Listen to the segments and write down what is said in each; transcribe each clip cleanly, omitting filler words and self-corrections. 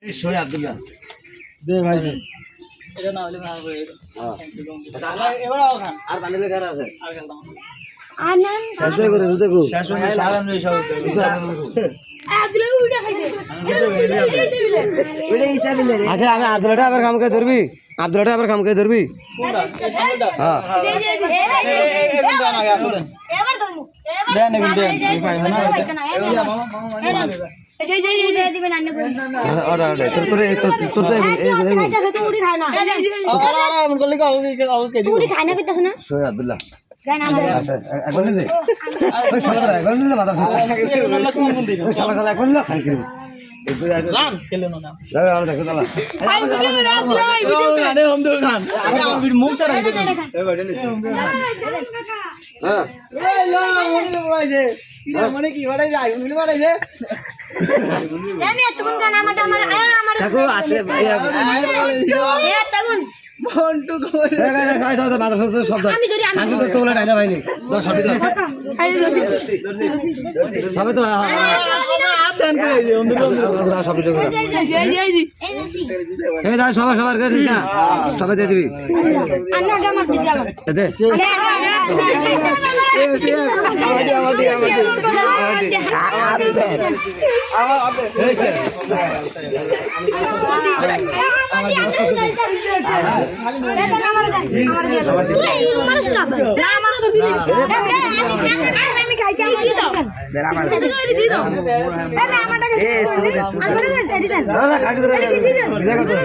শোয় আব্দুল্লাহ দে ভাই দে এটা না হলে ভালো হবে এবার আর বান্ডেলে কার আছে আর খেলতাম আনন্দ শেষ হয়ে করে রুতে কো শেষ হয়ে সালাম রে সব আগলে উড়ে খাইছে ওইটা হিসাবে নে আচ্ছা আমি আব্দুল্লাহটা আবার কাম করে ধরবি আব্দুল্লাহটা আবার কাম করে ধরবি কোনটা এই সামনেটা হ্যাঁ এবার ধরমু দেন এগুলো দেন এই পাইবে না এই দিবেন আন্নে করে ওটা ওটা তোর তো খাইছে তো উড়ি খায় না আরে এমন করলে কি হবে উড়ি খায় না কইতাছ না শোয় আব্দুল্লাহ গান আমাদের এখন নে ওই শালা এখন নে মাথা ওই শালা এখন নে খাই কিরু জান খেলে না যাবে আর দেখো তালা আরে হম দো খান আরে মুখ চারা হ্যাঁ এই লা মনে বলাই দে কিরে মনে কি বলাই যায় মনে বলাই দে আমি এতক্ষণ গান আমার দেখো আছে ভাইয়া এ তগুন মন্টু কই মাথা শব্দ আমি ধরি আমি আমি তো তোলা নাই না ভাই নি দশ সবই তো সবই তো হাত দেন কই দে অন্ধ সবই তো এই এই দা সবার করে দিস না সবাই দিয়ে দিবি আন্না গামার দি গেল দে আমি খাইছি আমার দি দাও দি দাও আমারটা দেন না না কাটি ধরে বিদা করতে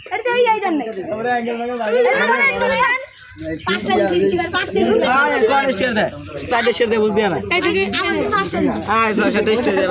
এটা তো এই দেন না আমরা অ্যাঙ্গেল লাগা পাঁচটা ফিস্টিভার পাঁচটা কোন স্টেয়ার দে 4 স্টেয়ার দে বুঝ দিয়া না এই থেকে আমার পাঁচটা হ্যাঁ 6 স্টেয়ার দে